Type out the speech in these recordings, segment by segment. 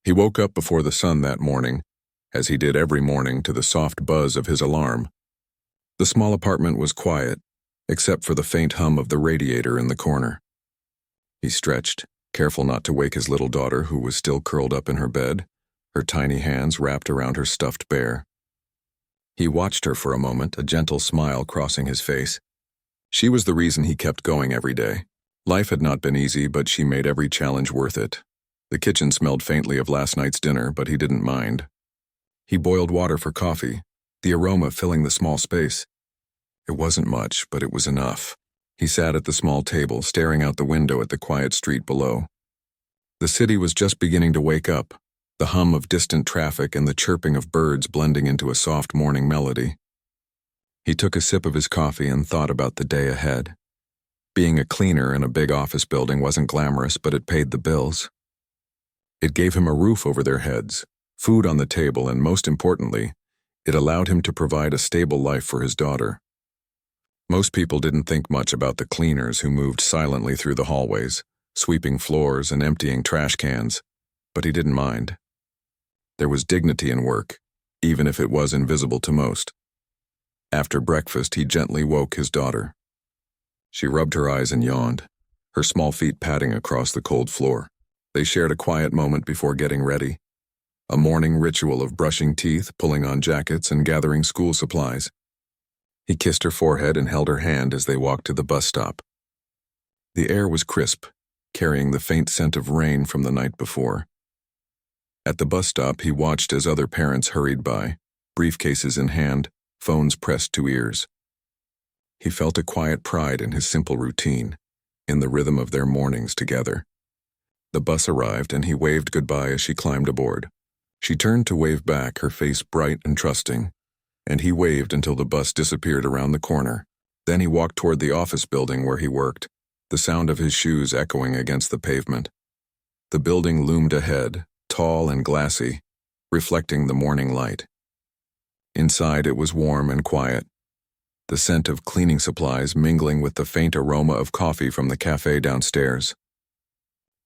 He woke up before the sun that morning, as he did every morning to the soft buzz of his alarm. The small apartment was quiet, except for the faint hum of the radiator in the corner. He stretched, careful not to wake his little daughter, who was still curled up in her bed, her tiny hands wrapped around her stuffed bear. He watched her for a moment, a gentle smile crossing his face. She was the reason he kept going every day. Life had not been easy, but she made every challenge worth it. The kitchen smelled faintly of last night's dinner, but he didn't mind. He boiled water for coffee, the aroma filling the small space. It wasn't much, but it was enough. He sat at the small table, staring out the window at the quiet street below. The city was just beginning to wake up, the hum of distant traffic and the chirping of birds blending into a soft morning melody. He took a sip of his coffee and thought about the day ahead. Being a cleaner in a big office building wasn't glamorous, but it paid the bills. It gave him a roof over their heads, food on the table, and most importantly, it allowed him to provide a stable life for his daughter. Most people didn't think much about the cleaners who moved silently through the hallways, sweeping floors and emptying trash cans, but he didn't mind. There was dignity in work, even if it was invisible to most. After breakfast, he gently woke his daughter. She rubbed her eyes and yawned, her small feet padding across the cold floor. They shared a quiet moment before getting ready, a morning ritual of brushing teeth, pulling on jackets, and gathering school supplies. He kissed her forehead and held her hand as they walked to the bus stop. The air was crisp, carrying the faint scent of rain from the night before. At the bus stop, he watched as other parents hurried by, briefcases in hand, phones pressed to ears. He felt a quiet pride in his simple routine, in the rhythm of their mornings together. The bus arrived and he waved goodbye as she climbed aboard. She turned to wave back, her face bright and trusting, and he waved until the bus disappeared around the corner. Then he walked toward the office building where he worked, the sound of his shoes echoing against the pavement. The building loomed ahead, tall and glassy, reflecting the morning light. Inside it was warm and quiet, the scent of cleaning supplies mingling with the faint aroma of coffee from the cafe downstairs.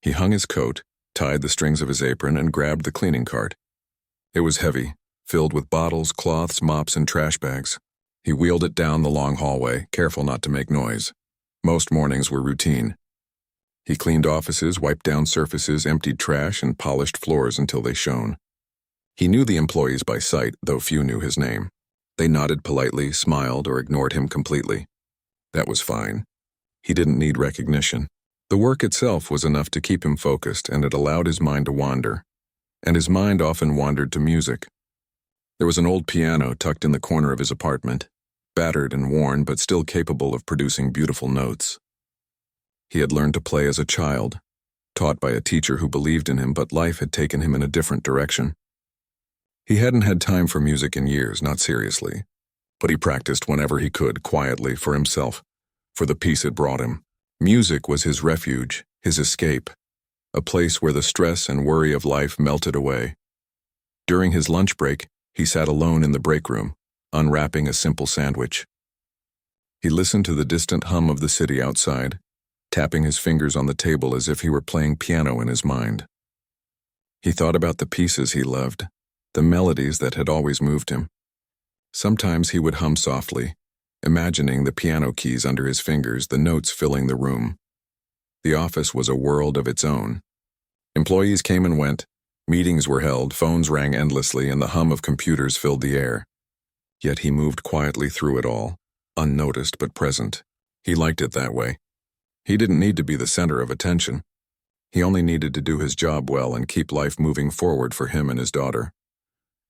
He hung his coat, tied the strings of his apron, and grabbed the cleaning cart. It was heavy, filled with bottles, cloths, mops, and trash bags. He wheeled it down the long hallway, careful not to make noise. Most mornings were routine. He cleaned offices, wiped down surfaces, emptied trash, and polished floors until they shone. He knew the employees by sight, though few knew his name. They nodded politely, smiled, or ignored him completely. That was fine. He didn't need recognition. The work itself was enough to keep him focused, and it allowed his mind to wander. And his mind often wandered to music. There was an old piano tucked in the corner of his apartment, battered and worn but still capable of producing beautiful notes. He had learned to play as a child, taught by a teacher who believed in him, but life had taken him in a different direction. He hadn't had time for music in years, not seriously, but he practiced whenever he could, quietly, for himself, for the peace it brought him. Music was his refuge, his escape, a place where the stress and worry of life melted away. During his lunch break, he sat alone in the break room, unwrapping a simple sandwich. He listened to the distant hum of the city outside, tapping his fingers on the table as if he were playing piano in his mind. He thought about the pieces he loved, the melodies that had always moved him. Sometimes he would hum softly, imagining the piano keys under his fingers, the notes filling the room. The office was a world of its own. Employees came and went, meetings were held, phones rang endlessly, and the hum of computers filled the air. Yet he moved quietly through it all, unnoticed but present. He liked it that way. He didn't need to be the center of attention. He only needed to do his job well and keep life moving forward for him and his daughter.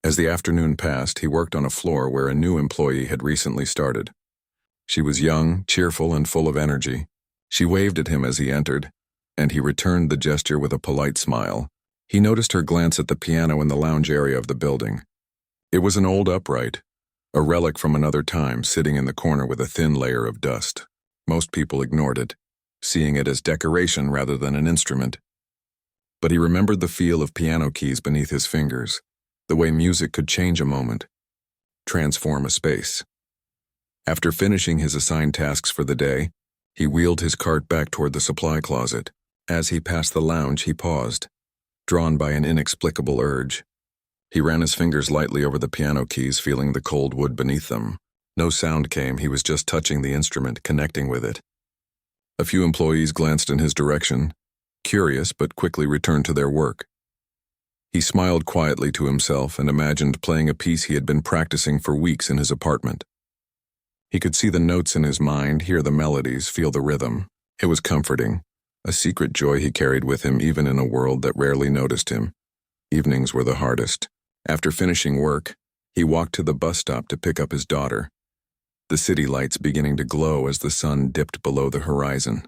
As the afternoon passed, he worked on a floor where a new employee had recently started. She was young, cheerful, and full of energy. She waved at him as he entered, and he returned the gesture with a polite smile. He noticed her glance at the piano in the lounge area of the building. It was an old upright, a relic from another time, sitting in the corner with a thin layer of dust. Most people ignored it, seeing it as decoration rather than an instrument. But he remembered the feel of piano keys beneath his fingers, the way music could change a moment, transform a space. After finishing his assigned tasks for the day, he wheeled his cart back toward the supply closet. As he passed the lounge, he paused, drawn by an inexplicable urge. He ran his fingers lightly over the piano keys, feeling the cold wood beneath them. No sound came, he was just touching the instrument, connecting with it. A few employees glanced in his direction, curious but quickly returned to their work. He smiled quietly to himself and imagined playing a piece he had been practicing for weeks in his apartment. He could see the notes in his mind, hear the melodies, feel the rhythm. It was comforting, a secret joy he carried with him even in a world that rarely noticed him. Evenings were the hardest. After finishing work, he walked to the bus stop to pick up his daughter, the city lights beginning to glow as the sun dipped below the horizon.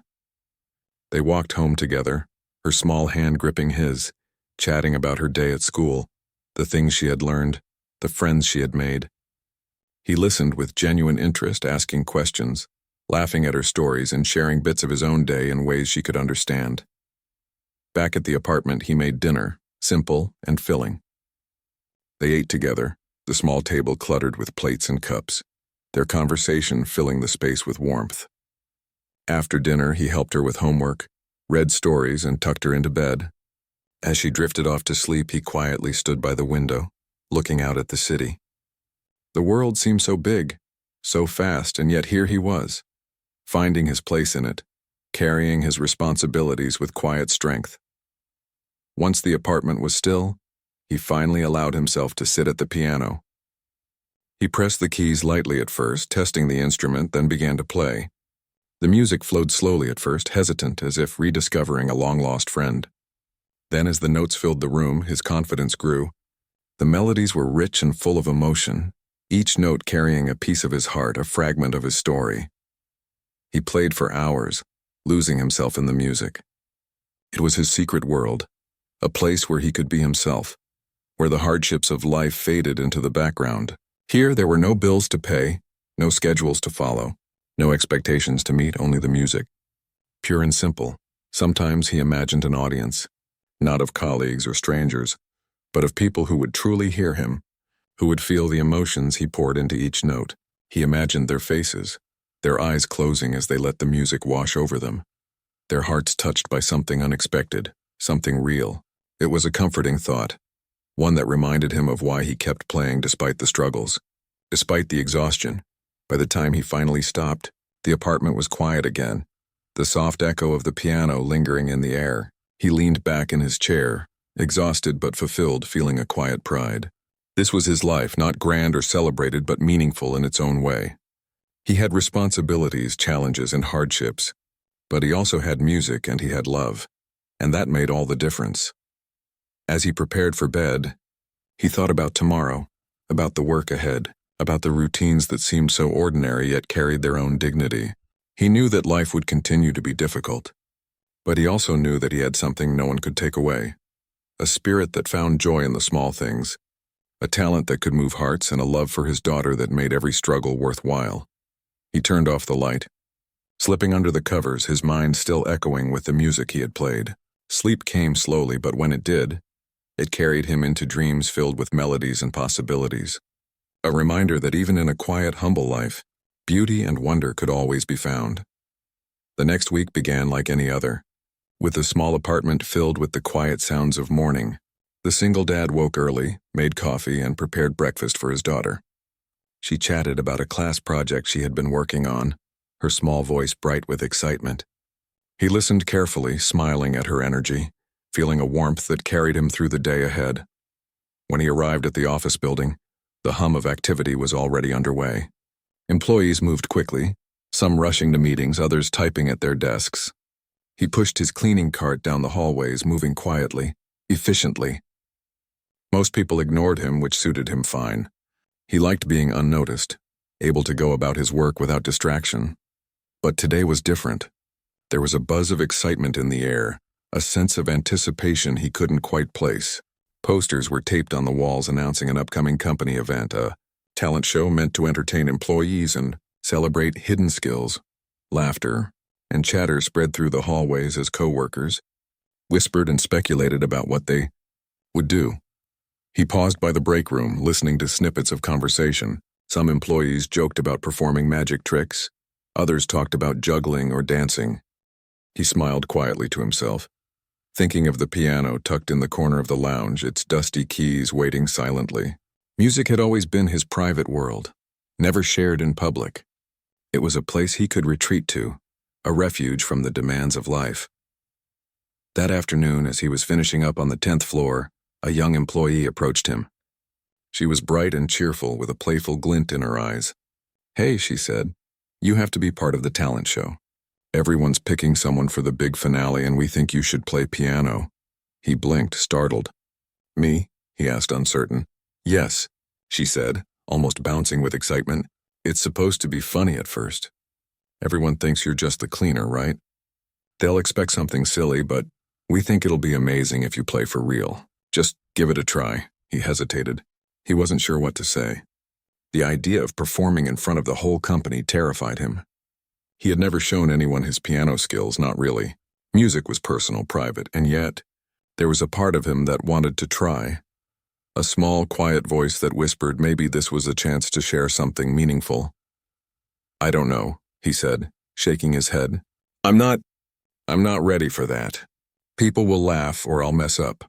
They walked home together, her small hand gripping his, chatting about her day at school, the things she had learned, the friends she had made. He listened with genuine interest, asking questions, laughing at her stories and sharing bits of his own day in ways she could understand. Back at the apartment, he made dinner, simple and filling. They ate together, the small table cluttered with plates and cups, their conversation filling the space with warmth. After dinner, he helped her with homework, read stories, and tucked her into bed. As she drifted off to sleep, he quietly stood by the window, looking out at the city. The world seemed so big, so fast, and yet here he was, finding his place in it, carrying his responsibilities with quiet strength. Once the apartment was still, he finally allowed himself to sit at the piano. He pressed the keys lightly at first, testing the instrument, then began to play. The music flowed slowly at first, hesitant, as if rediscovering a long-lost friend. Then, as the notes filled the room, his confidence grew. The melodies were rich and full of emotion, each note carrying a piece of his heart, a fragment of his story. He played for hours, losing himself in the music. It was his secret world, a place where he could be himself, where the hardships of life faded into the background. Here, there were no bills to pay, no schedules to follow, no expectations to meet, only the music. Pure and simple. Sometimes he imagined an audience, not of colleagues or strangers, but of people who would truly hear him, who would feel the emotions he poured into each note. He imagined their faces, their eyes closing as they let the music wash over them, their hearts touched by something unexpected, something real. It was a comforting thought, one that reminded him of why he kept playing despite the struggles, despite the exhaustion. By the time he finally stopped, the apartment was quiet again, the soft echo of the piano lingering in the air. He leaned back in his chair, exhausted but fulfilled, feeling a quiet pride. This was his life, not grand or celebrated, but meaningful in its own way. He had responsibilities, challenges, and hardships, but he also had music and he had love, and that made all the difference. As he prepared for bed, he thought about tomorrow, about the work ahead, about the routines that seemed so ordinary yet carried their own dignity. He knew that life would continue to be difficult, but he also knew that he had something no one could take away, a spirit that found joy in the small things, a talent that could move hearts, and a love for his daughter that made every struggle worthwhile. He turned off the light, slipping under the covers, his mind still echoing with the music he had played. Sleep came slowly, but when it did, it carried him into dreams filled with melodies and possibilities. A reminder that even in a quiet, humble life, beauty and wonder could always be found. The next week began like any other, with the small apartment filled with the quiet sounds of morning. The single dad woke early, made coffee, and prepared breakfast for his daughter. She chatted about a class project she had been working on, her small voice bright with excitement. He listened carefully, smiling at her energy, feeling a warmth that carried him through the day ahead. When he arrived at the office building, the hum of activity was already underway. Employees moved quickly, some rushing to meetings, others typing at their desks. He pushed his cleaning cart down the hallways, moving quietly, efficiently. Most people ignored him, which suited him fine. He liked being unnoticed, able to go about his work without distraction. But today was different. There was a buzz of excitement in the air, a sense of anticipation he couldn't quite place. Posters were taped on the walls announcing an upcoming company event, a talent show meant to entertain employees and celebrate hidden skills. Laughter and chatter spread through the hallways as coworkers whispered and speculated about what they would do. He paused by the break room, listening to snippets of conversation. Some employees joked about performing magic tricks. Others talked about juggling or dancing. He smiled quietly to himself. thinking of the piano tucked in the corner of the lounge, its dusty keys waiting silently. Music had always been his private world, never shared in public. It was a place he could retreat to, a refuge from the demands of life. That afternoon, as he was finishing up on the 10th floor, a young employee approached him. She was bright and cheerful, with a playful glint in her eyes. "Hey," she said, "you have to be part of the talent show. Everyone's picking someone for the big finale, and we think you should play piano." He blinked, startled. "Me?" he asked, uncertain. "Yes," she said, almost bouncing with excitement. "It's supposed to be funny at first. Everyone thinks you're just the cleaner, right? They'll expect something silly, but we think it'll be amazing if you play for real. Just give it a try." He hesitated. He wasn't sure what to say. The idea of performing in front of the whole company terrified him. He had never shown anyone his piano skills, not really. Music was personal, private, and yet there was a part of him that wanted to try. A small, quiet voice that whispered maybe this was a chance to share something meaningful. "I don't know," he said, shaking his head. I'm not ready for that. People will laugh or I'll mess up.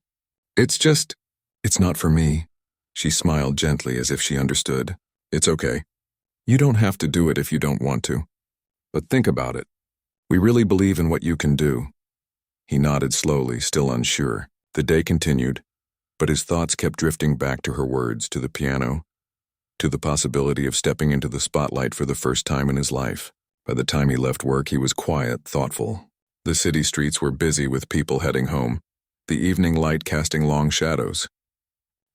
It's not for me." She smiled gently as if she understood. "It's okay. You don't have to do it if you don't want to. But think about it. We really believe in what you can do." He nodded slowly, still unsure. The day continued, but his thoughts kept drifting back to her words, to the piano, to the possibility of stepping into the spotlight for the first time in his life. By the time he left work, he was quiet, thoughtful. The city streets were busy with people heading home, the evening light casting long shadows.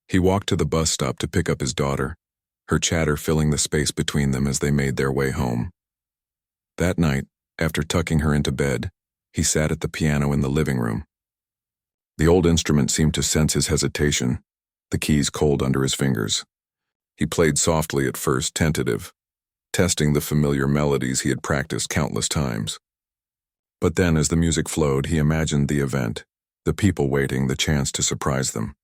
He walked to the bus stop to pick up his daughter, her chatter filling the space between them as they made their way home. That night, after tucking her into bed, he sat at the piano in the living room. The old instrument seemed to sense his hesitation, the keys cold under his fingers. He played softly at first, tentative, testing the familiar melodies he had practiced countless times. But then, as the music flowed, he imagined the event, the people waiting, the chance to surprise them.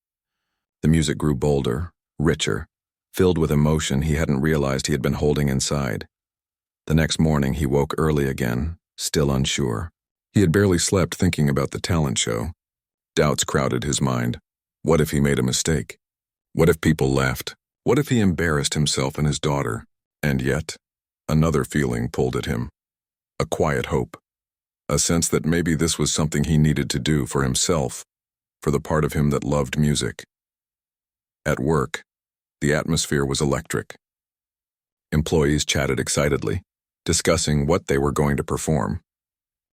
The music grew bolder, richer, filled with emotion he hadn't realized he had been holding inside. The next morning, he woke early again, still unsure. He had barely slept thinking about the talent show. Doubts crowded his mind. What if he made a mistake? What if people laughed? What if he embarrassed himself and his daughter? And yet, another feeling pulled at him. A quiet hope. A sense that maybe this was something he needed to do for himself, for the part of him that loved music. At work, the atmosphere was electric. Employees chatted excitedly, discussing what they were going to perform.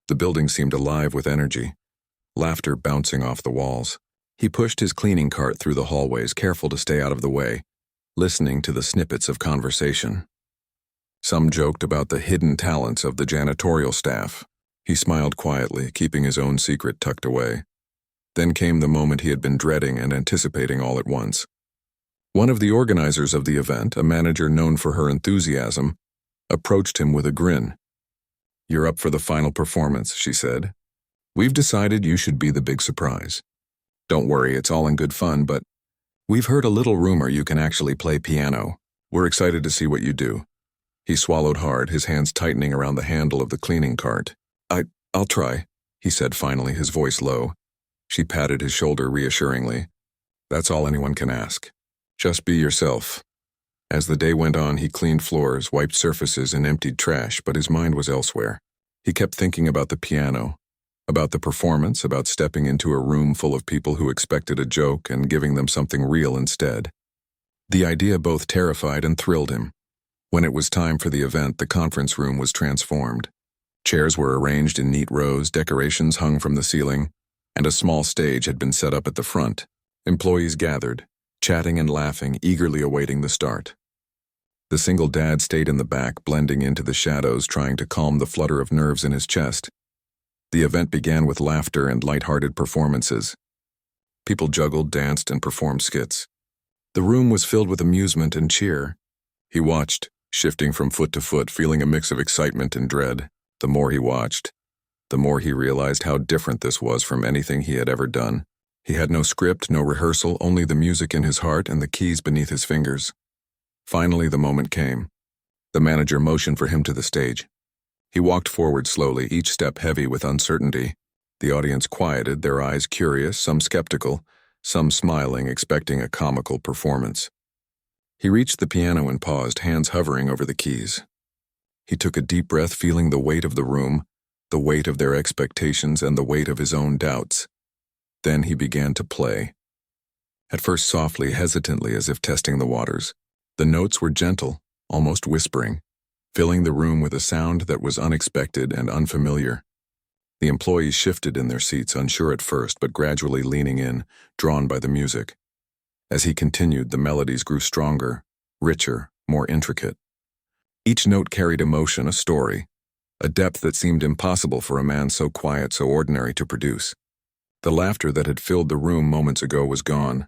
The building seemed alive with energy, laughter bouncing off the walls. He pushed his cleaning cart through the hallways, careful to stay out of the way, listening to the snippets of conversation. Some joked about the hidden talents of the janitorial staff. He smiled quietly, keeping his own secret tucked away. Then came the moment he had been dreading and anticipating all at once. One of the organizers of the event, a manager known for her enthusiasm, approached him with a grin. "You're up for the final performance," she said. "We've decided you should be the big surprise. Don't worry, it's all in good fun, but we've heard a little rumor you can actually play piano. We're excited to see what you do." He swallowed hard, his hands tightening around the handle of the cleaning cart. I'll try," he said finally, his voice low. She patted his shoulder reassuringly. "That's all anyone can ask. Just be yourself." As the day went on, he cleaned floors, wiped surfaces, and emptied trash, but his mind was elsewhere. He kept thinking about the piano, about the performance, about stepping into a room full of people who expected a joke and giving them something real instead. The idea both terrified and thrilled him. When it was time for the event, the conference room was transformed. Chairs were arranged in neat rows, decorations hung from the ceiling, and a small stage had been set up at the front. Employees gathered, chatting and laughing, eagerly awaiting the start. The single dad stayed in the back, blending into the shadows, trying to calm the flutter of nerves in his chest. The event began with laughter and light-hearted performances. People juggled, danced, and performed skits. The room was filled with amusement and cheer. He watched, shifting from foot to foot, feeling a mix of excitement and dread. The more he watched, the more he realized how different this was from anything he had ever done. He had no script, no rehearsal, only the music in his heart and the keys beneath his fingers. Finally, the moment came. The manager motioned for him to the stage. He walked forward slowly, each step heavy with uncertainty. The audience quieted, their eyes curious, some skeptical, some smiling, expecting a comical performance. He reached the piano and paused, hands hovering over the keys. He took a deep breath, feeling the weight of the room, the weight of their expectations, and the weight of his own doubts. Then he began to play. At first softly, hesitantly, as if testing the waters. The notes were gentle, almost whispering, filling the room with a sound that was unexpected and unfamiliar. The employees shifted in their seats, unsure at first, but gradually leaning in, drawn by the music. As he continued, the melodies grew stronger, richer, more intricate. Each note carried emotion, a story, a depth that seemed impossible for a man so quiet, so ordinary to produce. The laughter that had filled the room moments ago was gone,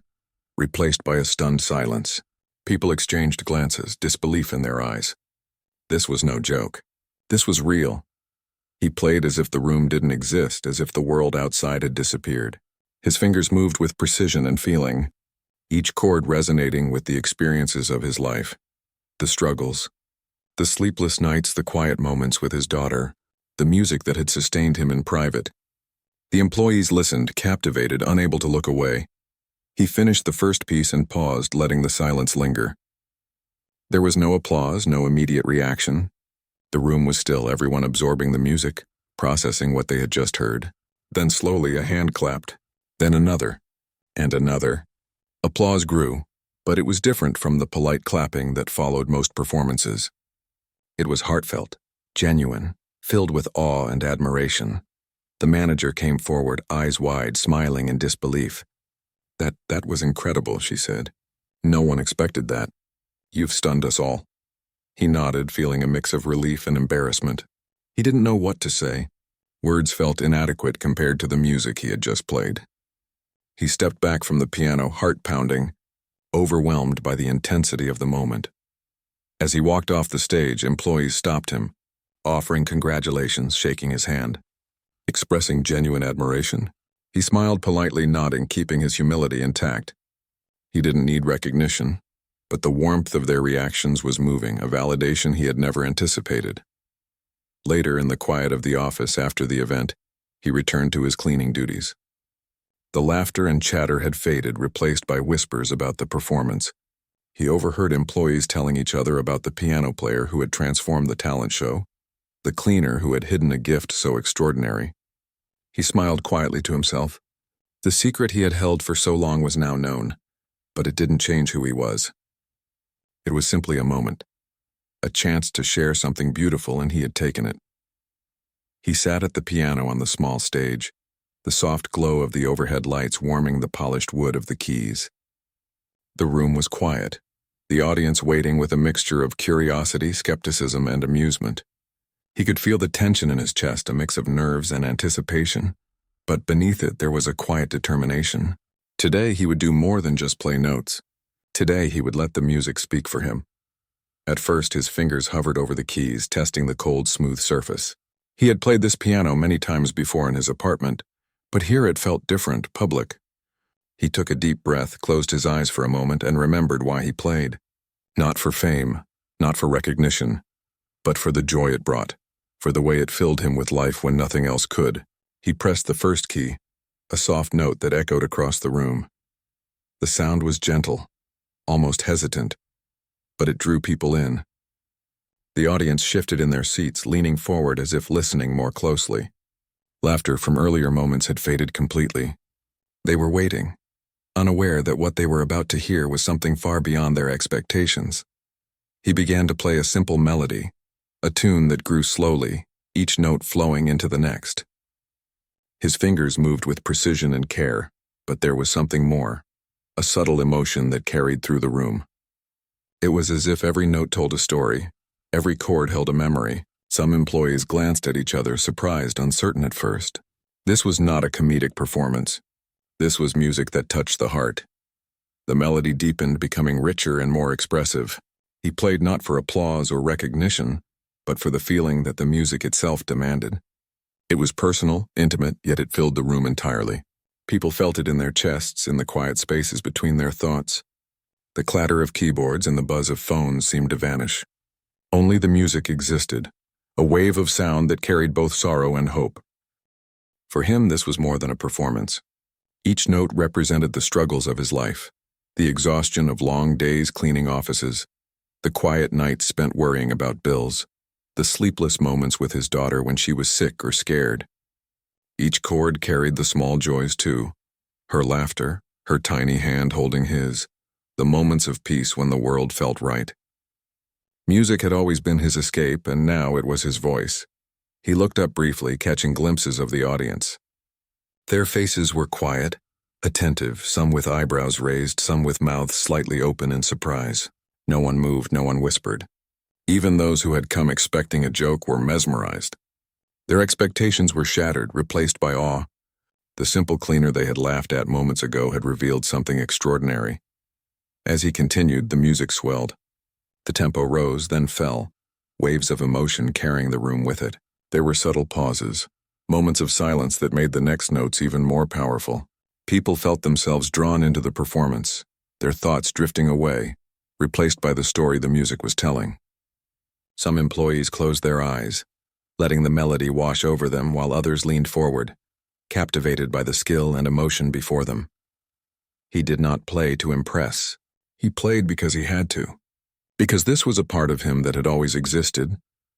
replaced by a stunned silence. People exchanged glances, disbelief in their eyes. This was no joke. This was real. He played as if the room didn't exist, as if the world outside had disappeared. His fingers moved with precision and feeling, each chord resonating with the experiences of his life. The struggles, the sleepless nights, the quiet moments with his daughter, the music that had sustained him in private. The employees listened, captivated, unable to look away. He finished the first piece and paused, letting the silence linger. There was no applause, no immediate reaction. The room was still, everyone absorbing the music, processing what they had just heard. Then slowly a hand clapped, then another, and another. Applause grew, but it was different from the polite clapping that followed most performances. It was heartfelt, genuine, filled with awe and admiration. The manager came forward, eyes wide, smiling in disbelief. That was incredible, she said. No one expected that. You've stunned us all. He nodded, feeling a mix of relief and embarrassment. He didn't know what to say. Words felt inadequate compared to the music he had just played. He stepped back from the piano, heart pounding, overwhelmed by the intensity of the moment. As he walked off the stage, employees stopped him, offering congratulations, shaking his hand, expressing genuine admiration. He smiled politely, nodding, keeping his humility intact. He didn't need recognition, but the warmth of their reactions was moving, a validation he had never anticipated. Later, in the quiet of the office after the event, he returned to his cleaning duties. The laughter and chatter had faded, replaced by whispers about the performance. He overheard employees telling each other about the piano player who had transformed the talent show, the cleaner who had hidden a gift so extraordinary. He smiled quietly to himself. The secret he had held for so long was now known, but it didn't change who he was. It was simply a moment, a chance to share something beautiful, and he had taken it. He sat at the piano on the small stage, the soft glow of the overhead lights warming the polished wood of the keys. The room was quiet, the audience waiting with a mixture of curiosity, skepticism, and amusement. He could feel the tension in his chest, a mix of nerves and anticipation, but beneath it there was a quiet determination. Today he would do more than just play notes. Today he would let the music speak for him. At first his fingers hovered over the keys, testing the cold, smooth surface. He had played this piano many times before in his apartment, but here it felt different, public. He took a deep breath, closed his eyes for a moment, and remembered why he played. Not for fame, not for recognition, but for the joy it brought, for the way it filled him with life when nothing else could. He pressed the first key, a soft note that echoed across the room. The sound was gentle, almost hesitant, but it drew people in. The audience shifted in their seats, leaning forward as if listening more closely. Laughter from earlier moments had faded completely. They were waiting, unaware that what they were about to hear was something far beyond their expectations. He began to play a simple melody, a tune that grew slowly, each note flowing into the next. His fingers moved with precision and care, but there was something more, a subtle emotion that carried through the room. It was as if every note told a story, every chord held a memory. Some employees glanced at each other, surprised, uncertain at first. This was not a comedic performance. This was music that touched the heart. The melody deepened, becoming richer and more expressive. He played not for applause or recognition, but for the feeling that the music itself demanded. It was personal, intimate, yet it filled the room entirely. People felt it in their chests, in the quiet spaces between their thoughts. The clatter of keyboards and the buzz of phones seemed to vanish. Only the music existed, a wave of sound that carried both sorrow and hope. For him, this was more than a performance. Each note represented the struggles of his life, the exhaustion of long days cleaning offices, the quiet nights spent worrying about bills, the sleepless moments with his daughter when she was sick or scared. Each chord carried the small joys too, her laughter, her tiny hand holding his, the moments of peace when the world felt right. Music had always been his escape, and now it was his voice. He looked up briefly, catching glimpses of the audience. Their faces were quiet, attentive, some with eyebrows raised, some with mouths slightly open in surprise. No one moved, no one whispered. Even those who had come expecting a joke were mesmerized. Their expectations were shattered, replaced by awe. The simple cleaner they had laughed at moments ago had revealed something extraordinary. As he continued, the music swelled. The tempo rose, then fell, waves of emotion carrying the room with it. There were subtle pauses, moments of silence that made the next notes even more powerful. People felt themselves drawn into the performance, their thoughts drifting away, replaced by the story the music was telling. Some employees closed their eyes, letting the melody wash over them, while others leaned forward, captivated by the skill and emotion before them. He did not play to impress. He played because he had to. Because this was a part of him that had always existed,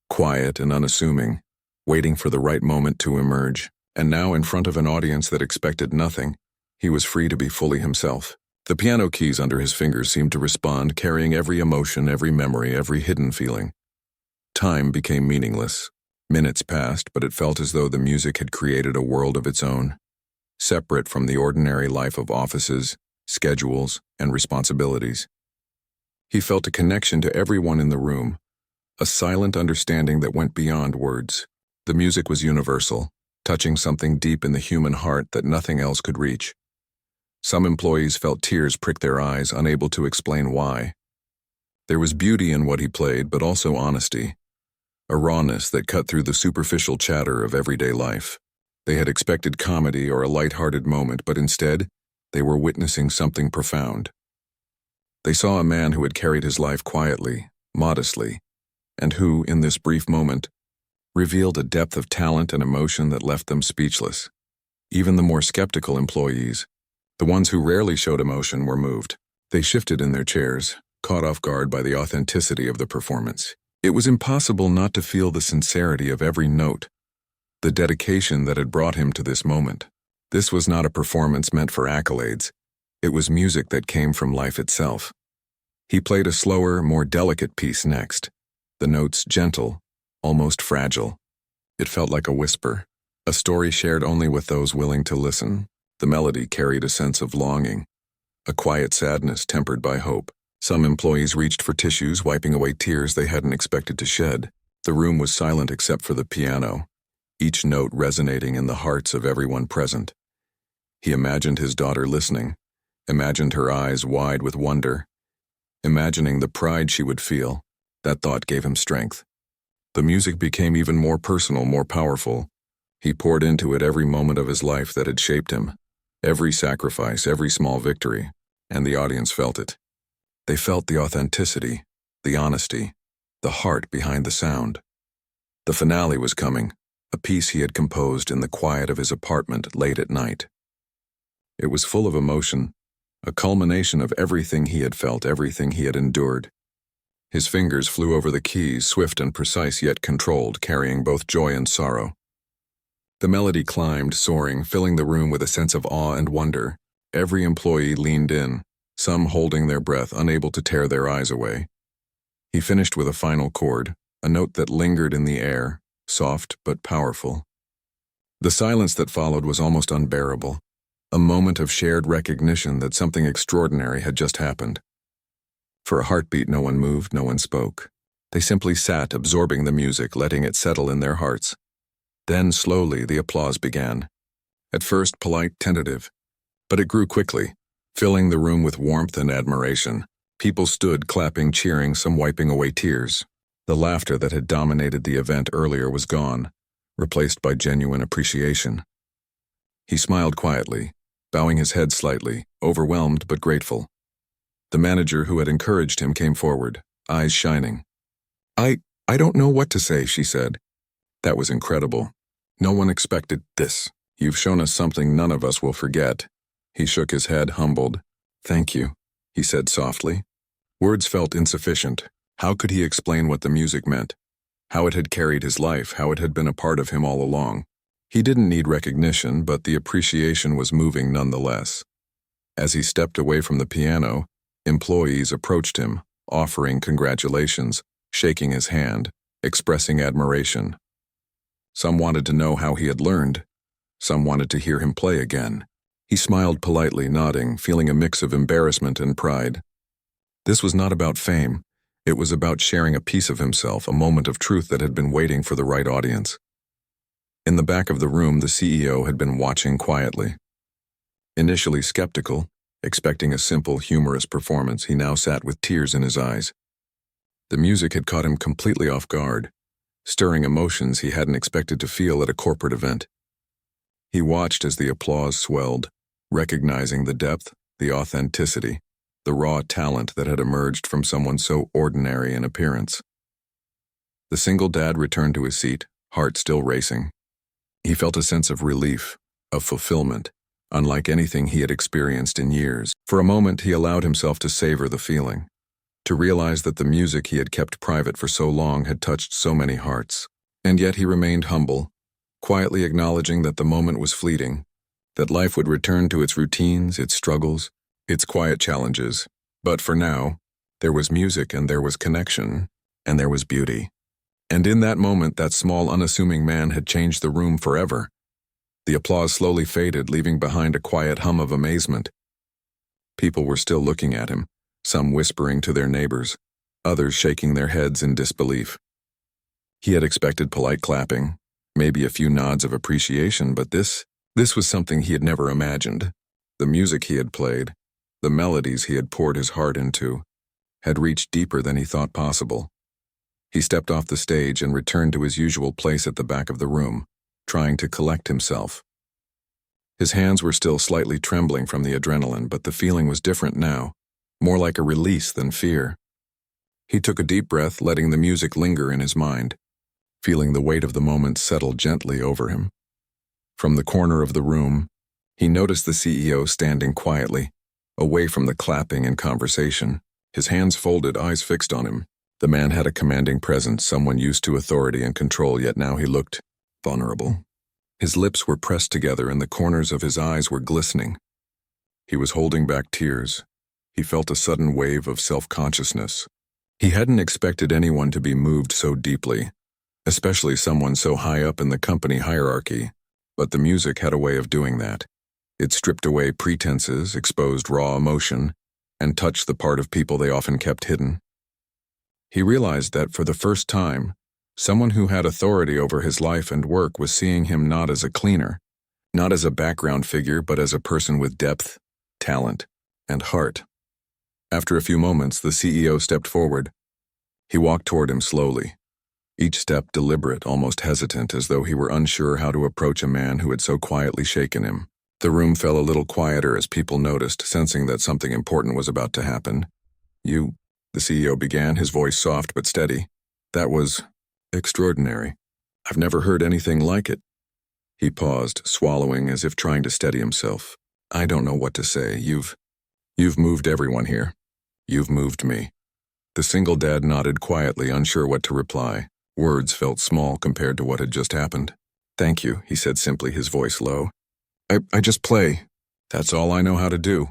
quiet and unassuming, waiting for the right moment to emerge, and now in front of an audience that expected nothing, he was free to be fully himself. The piano keys under his fingers seemed to respond, carrying every emotion, every memory, every hidden feeling. Time became meaningless. Minutes passed, but it felt as though the music had created a world of its own, separate from the ordinary life of offices, schedules, and responsibilities. He felt a connection to everyone in the room, a silent understanding that went beyond words. The music was universal, touching something deep in the human heart that nothing else could reach. Some employees felt tears prick their eyes, unable to explain why. There was beauty in what he played, but also honesty, a rawness that cut through the superficial chatter of everyday life. They had expected comedy or a light-hearted moment, but instead, they were witnessing something profound. They saw a man who had carried his life quietly, modestly, and who, in this brief moment, revealed a depth of talent and emotion that left them speechless. Even the more skeptical employees, the ones who rarely showed emotion, were moved. They shifted in their chairs, caught off guard by the authenticity of the performance. It was impossible not to feel the sincerity of every note, the dedication that had brought him to this moment. This was not a performance meant for accolades. It was music that came from life itself. He played a slower, more delicate piece next, the notes gentle, almost fragile. It felt like a whisper, a story shared only with those willing to listen. The melody carried a sense of longing, a quiet sadness tempered by hope. Some employees reached for tissues, wiping away tears they hadn't expected to shed. The room was silent except for the piano, each note resonating in the hearts of everyone present. He imagined his daughter listening, imagined her eyes wide with wonder, imagining the pride she would feel. That thought gave him strength. The music became even more personal, more powerful. He poured into it every moment of his life that had shaped him, every sacrifice, every small victory, and the audience felt it. They felt the authenticity, the honesty, the heart behind the sound. The finale was coming, a piece he had composed in the quiet of his apartment late at night. It was full of emotion, a culmination of everything he had felt, everything he had endured. His fingers flew over the keys, swift and precise yet controlled, carrying both joy and sorrow. The melody climbed, soaring, filling the room with a sense of awe and wonder. Every employee leaned in, some holding their breath, unable to tear their eyes away. He finished with a final chord, a note that lingered in the air, soft but powerful. The silence that followed was almost unbearable, a moment of shared recognition that something extraordinary had just happened. For a heartbeat, no one moved, no one spoke. They simply sat, absorbing the music, letting it settle in their hearts. Then, slowly, the applause began. At first polite, tentative, but it grew quickly, filling the room with warmth and admiration. People stood, clapping, cheering, some wiping away tears. The laughter that had dominated the event earlier was gone, replaced by genuine appreciation. He smiled quietly, bowing his head slightly, overwhelmed but grateful. The manager who had encouraged him came forward, eyes shining. I don't know what to say," she said. "That was incredible. No one expected this." You've shown us something none of us will forget." He shook his head, humbled. "Thank you," he said softly. Words felt insufficient. How could he explain what the music meant? How it had carried his life, how it had been a part of him all along. He didn't need recognition, but the appreciation was moving nonetheless. As he stepped away from the piano, employees approached him, offering congratulations, shaking his hand, expressing admiration. Some wanted to know how he had learned. Some wanted to hear him play again. He smiled politely, nodding, feeling a mix of embarrassment and pride. This was not about fame. It was about sharing a piece of himself, a moment of truth that had been waiting for the right audience. In the back of the room, the CEO had been watching quietly. Initially skeptical, expecting a simple, humorous performance, he now sat with tears in his eyes. The music had caught him completely off guard, stirring emotions he hadn't expected to feel at a corporate event. He watched as the applause swelled, recognizing the depth, the authenticity, the raw talent that had emerged from someone so ordinary in appearance. The single dad returned to his seat, heart still racing. He felt a sense of relief, of fulfillment, unlike anything he had experienced in years. For a moment, he allowed himself to savor the feeling, to realize that the music he had kept private for so long had touched so many hearts. And yet he remained humble, quietly acknowledging that the moment was fleeting, that life would return to its routines, its struggles, its quiet challenges. But for now, there was music and there was connection, and there was beauty. And in that moment, that small, unassuming man had changed the room forever. The applause slowly faded, leaving behind a quiet hum of amazement. People were still looking at him, some whispering to their neighbors, others shaking their heads in disbelief. He had expected polite clapping, maybe a few nods of appreciation, but this was something he had never imagined. The music he had played, the melodies he had poured his heart into, had reached deeper than he thought possible. He stepped off the stage and returned to his usual place at the back of the room, trying to collect himself. His hands were still slightly trembling from the adrenaline, but the feeling was different now, more like a release than fear. He took a deep breath, letting the music linger in his mind, feeling the weight of the moment settle gently over him. From the corner of the room, he noticed the CEO standing quietly, away from the clapping and conversation, his hands folded, eyes fixed on him. The man had a commanding presence, someone used to authority and control, yet now he looked vulnerable. His lips were pressed together and the corners of his eyes were glistening. He was holding back tears. He felt a sudden wave of self-consciousness. He hadn't expected anyone to be moved so deeply, especially someone so high up in the company hierarchy, but the music had a way of doing that. It stripped away pretenses, exposed raw emotion, and touched the part of people they often kept hidden. He realized that for the first time, someone who had authority over his life and work was seeing him not as a cleaner, not as a background figure, but as a person with depth, talent, and heart. After a few moments, the CEO stepped forward. He walked toward him slowly, each step deliberate, almost hesitant, as though he were unsure how to approach a man who had so quietly shaken him. The room fell a little quieter as people noticed, sensing that something important was about to happen. The CEO began, his voice soft but steady. "That was extraordinary. I've never heard anything like it." He paused, swallowing as if trying to steady himself. "I don't know what to say. You've moved everyone here. You've moved me." The single dad nodded quietly, unsure what to reply. Words felt small compared to what had just happened. "Thank you," he said simply, his voice low. I just play. That's all I know how to do."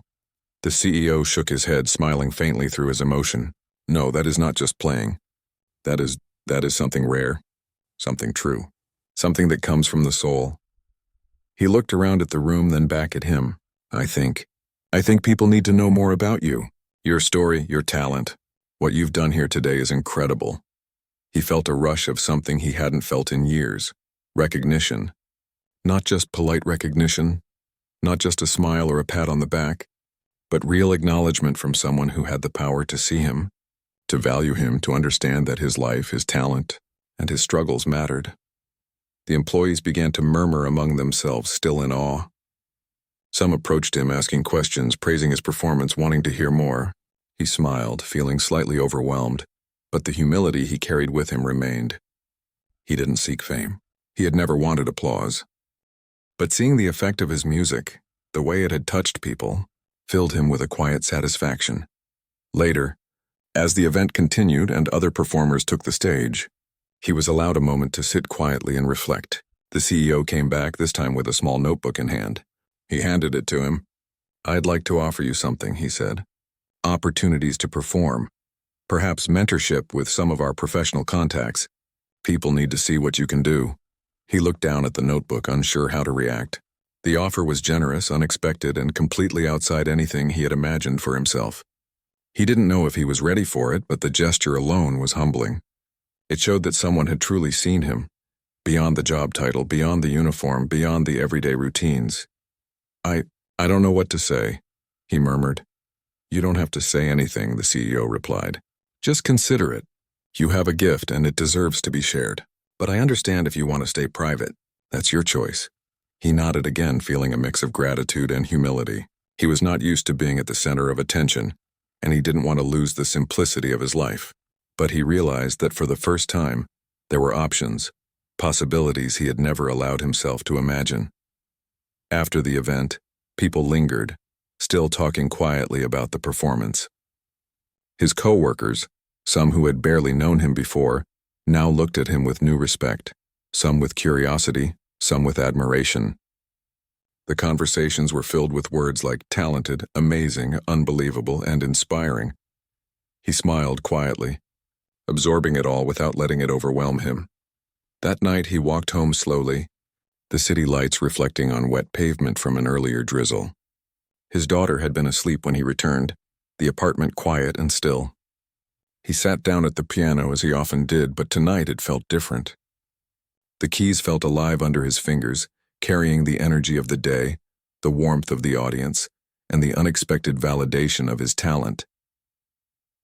The CEO shook his head, smiling faintly through his emotion. "No, that is not just playing. That is something rare, something true, something that comes from the soul." He looked around at the room, then back at him. I think people need to know more about you. Your story, your talent. What you've done here today is incredible." He felt a rush of something he hadn't felt in years. Recognition. Not just polite recognition, not just a smile or a pat on the back, but real acknowledgement from someone who had the power to see him, to value him, to understand that his life, his talent, and his struggles mattered. The employees began to murmur among themselves, still in awe. Some approached him, asking questions, praising his performance, wanting to hear more. He smiled, feeling slightly overwhelmed, but the humility he carried with him remained. He didn't seek fame. He had never wanted applause. But seeing the effect of his music, the way it had touched people, filled him with a quiet satisfaction. Later, as the event continued and other performers took the stage, he was allowed a moment to sit quietly and reflect. The CEO came back, this time with a small notebook in hand. He handed it to him. "I'd like to offer you something," he said. "Opportunities to perform. Perhaps mentorship with some of our professional contacts. People need to see what you can do." He looked down at the notebook, unsure how to react. The offer was generous, unexpected, and completely outside anything he had imagined for himself. He didn't know if he was ready for it, but the gesture alone was humbling. It showed that someone had truly seen him, beyond the job title, beyond the uniform, beyond the everyday routines. I don't know what to say," he murmured. "You don't have to say anything," the CEO replied. "Just consider it. You have a gift and it deserves to be shared. But I understand if you want to stay private. That's your choice." He nodded again, feeling a mix of gratitude and humility. He was not used to being at the center of attention, and he didn't want to lose the simplicity of his life. But he realized that for the first time, there were options, possibilities he had never allowed himself to imagine. After the event, people lingered, still talking quietly about the performance. His co-workers, some who had barely known him before, now looked at him with new respect, some with curiosity, some with admiration. The conversations were filled with words like talented, amazing, unbelievable, and inspiring. He smiled quietly, absorbing it all without letting it overwhelm him. That night he walked home slowly, the city lights reflecting on wet pavement from an earlier drizzle. His daughter had been asleep when he returned, the apartment quiet and still. He sat down at the piano as he often did, but tonight it felt different. The keys felt alive under his fingers, carrying the energy of the day, the warmth of the audience, and the unexpected validation of his talent.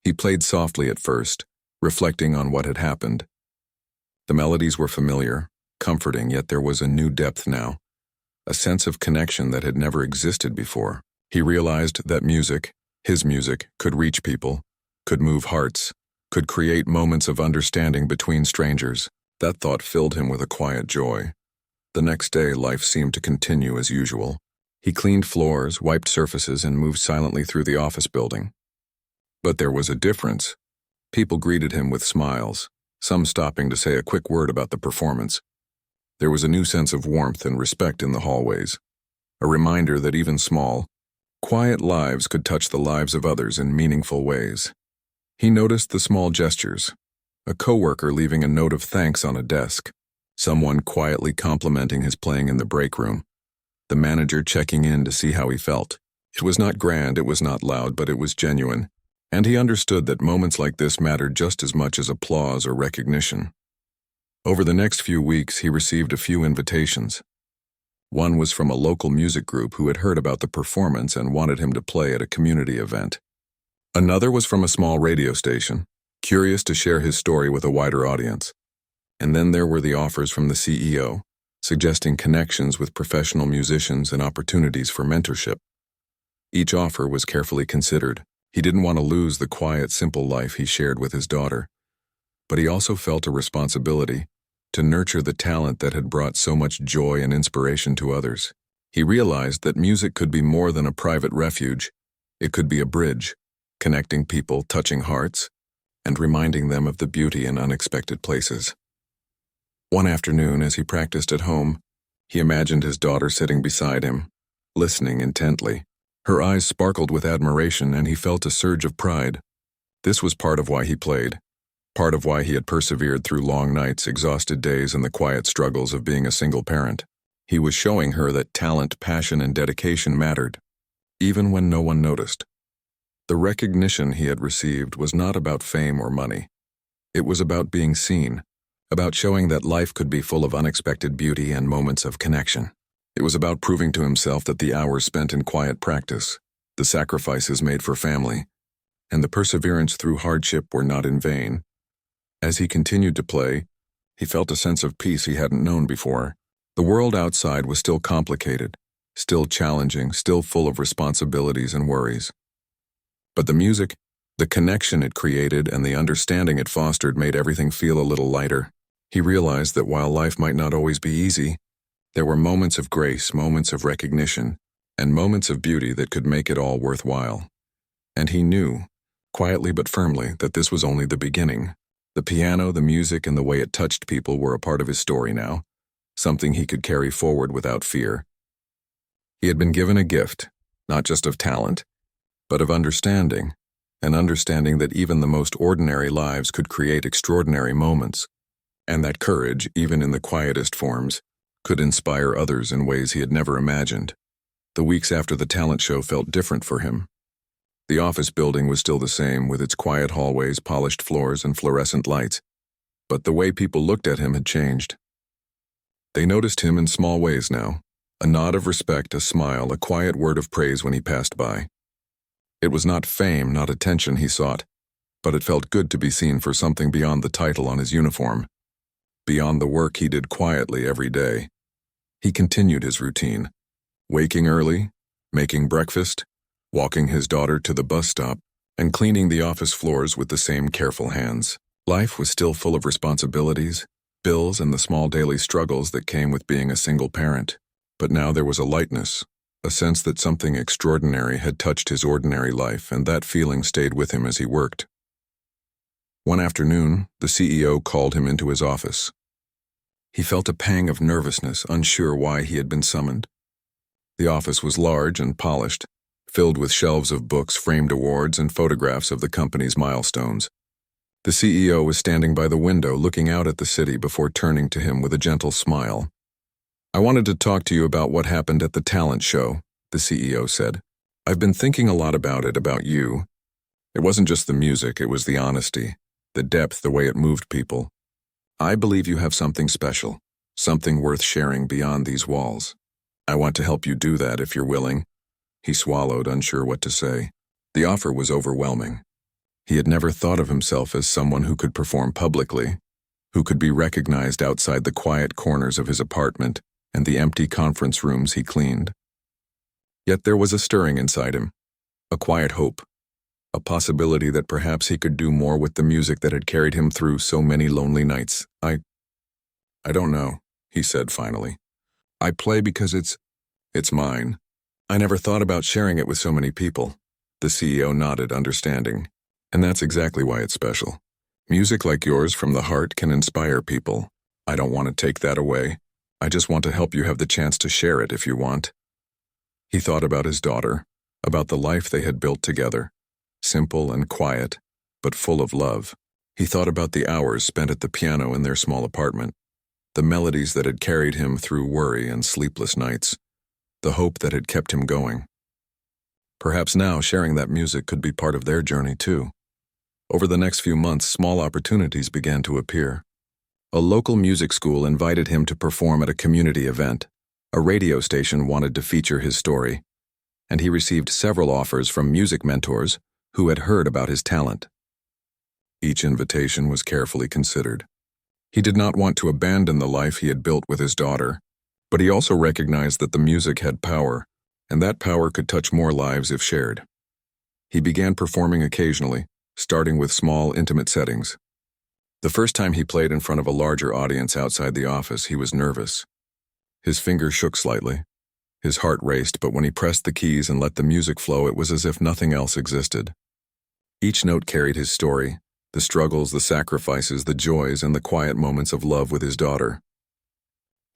He played softly at first, reflecting on what had happened. The melodies were familiar, comforting, yet there was a new depth now, a sense of connection that had never existed before. He realized that music, his music, could reach people, could move hearts, could create moments of understanding between strangers. That thought filled him with a quiet joy. The next day, life seemed to continue as usual. He cleaned floors, wiped surfaces, and moved silently through the office building. But there was a difference. People greeted him with smiles, some stopping to say a quick word about the performance. There was a new sense of warmth and respect in the hallways, a reminder that even small, quiet lives could touch the lives of others in meaningful ways. He noticed the small gestures, a coworker leaving a note of thanks on a desk, someone quietly complimenting his playing in the break room, the manager checking in to see how he felt. It was not grand, it was not loud, but it was genuine, and he understood that moments like this mattered just as much as applause or recognition. Over the next few weeks, he received a few invitations. One was from a local music group who had heard about the performance and wanted him to play at a community event. Another was from a small radio station, curious to share his story with a wider audience. And then there were the offers from the CEO, suggesting connections with professional musicians and opportunities for mentorship. Each offer was carefully considered. He didn't want to lose the quiet, simple life he shared with his daughter. But he also felt a responsibility to nurture the talent that had brought so much joy and inspiration to others. He realized that music could be more than a private refuge. It could be a bridge, connecting people, touching hearts, and reminding them of the beauty in unexpected places. One afternoon, as he practiced at home, he imagined his daughter sitting beside him, listening intently. Her eyes sparkled with admiration, and he felt a surge of pride. This was part of why he played, part of why he had persevered through long nights, exhausted days, and the quiet struggles of being a single parent. He was showing her that talent, passion, and dedication mattered, even when no one noticed. The recognition he had received was not about fame or money. It was about being seen, about showing that life could be full of unexpected beauty and moments of connection. It was about proving to himself that the hours spent in quiet practice, the sacrifices made for family, and the perseverance through hardship were not in vain. As he continued to play, he felt a sense of peace he hadn't known before. The world outside was still complicated, still challenging, still full of responsibilities and worries. But the music, the connection it created, and the understanding it fostered made everything feel a little lighter. He realized that while life might not always be easy, There were moments of grace, moments of recognition, and moments of beauty that could make it all worthwhile. And he knew, quietly but firmly, that this was only the beginning. The piano, the music, and the way it touched people were a part of his story now, something he could carry forward without fear. He had been given a gift, not just of talent, but of understanding, an understanding that even the most ordinary lives could create extraordinary moments, and that courage, even in the quietest forms, could inspire others in ways he had never imagined. The weeks after the talent show felt different for him. The office building was still the same, with its quiet hallways, polished floors, and fluorescent lights, but the way people looked at him had changed. They noticed him in small ways now, a nod of respect, a smile, a quiet word of praise when he passed by. It was not fame, not attention he sought, but it felt good to be seen for something beyond the title on his uniform, beyond the work he did quietly every day. He continued his routine, waking early, making breakfast, walking his daughter to the bus stop, and cleaning the office floors with the same careful hands. Life was still full of responsibilities, bills, and the small daily struggles that came with being a single parent. But now there was a lightness, a sense that something extraordinary had touched his ordinary life, and that feeling stayed with him as he worked. One afternoon, the CEO called him into his office. He felt a pang of nervousness, unsure why he had been summoned. The office was large and polished, filled with shelves of books, framed awards, and photographs of the company's milestones. The CEO was standing by the window looking out at the city before turning to him with a gentle smile. "I wanted to talk to you about what happened at the talent show," the CEO said. "I've been thinking a lot about it, about you. It wasn't just the music, it was the honesty, the depth, the way it moved people. I believe you have something special, something worth sharing beyond these walls. I want to help you do that if you're willing." He swallowed, unsure what to say. The offer was overwhelming. He had never thought of himself as someone who could perform publicly, who could be recognized outside the quiet corners of his apartment and the empty conference rooms he cleaned. Yet there was a stirring inside him, a quiet hope, a possibility that perhaps he could do more with the music that had carried him through so many lonely nights. I don't know," he said finally. "I play because it's mine. I never thought about sharing it with so many people." The CEO nodded, understanding. "And that's exactly why it's special. Music like yours from the heart can inspire people. I don't want to take that away. I just want to help you have the chance to share it if you want." He thought about his daughter, about the life they had built together, simple and quiet, but full of love. He thought about the hours spent at the piano in their small apartment, the melodies that had carried him through worry and sleepless nights, the hope that had kept him going. Perhaps now sharing that music could be part of their journey too. Over the next few months, small opportunities began to appear. A local music school invited him to perform at a community event. A radio station wanted to feature his story, and he received several offers from music mentors who had heard about his talent. Each invitation was carefully considered. He did not want to abandon the life he had built with his daughter, but he also recognized that the music had power, and that power could touch more lives if shared. He began performing occasionally, starting with small, intimate settings. The first time he played in front of a larger audience outside the office, he was nervous. His fingers shook slightly. His heart raced, but when he pressed the keys and let the music flow, it was as if nothing else existed. Each note carried his story, the struggles, the sacrifices, the joys, and the quiet moments of love with his daughter.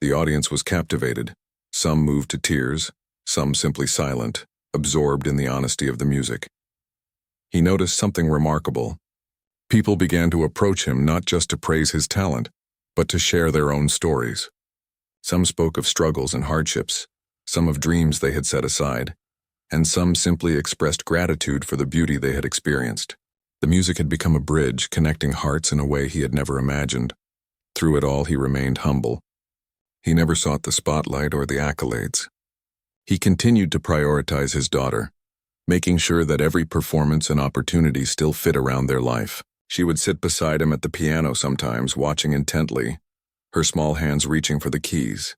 The audience was captivated, some moved to tears, some simply silent, absorbed in the honesty of the music. He noticed something remarkable. People began to approach him not just to praise his talent, but to share their own stories. Some spoke of struggles and hardships, some of dreams they had set aside, and some simply expressed gratitude for the beauty they had experienced. The music had become a bridge, connecting hearts in a way he had never imagined. Through it all, he remained humble. He never sought the spotlight or the accolades. He continued to prioritize his daughter, making sure that every performance and opportunity still fit around their life. She would sit beside him at the piano sometimes, watching intently, her small hands reaching for the keys.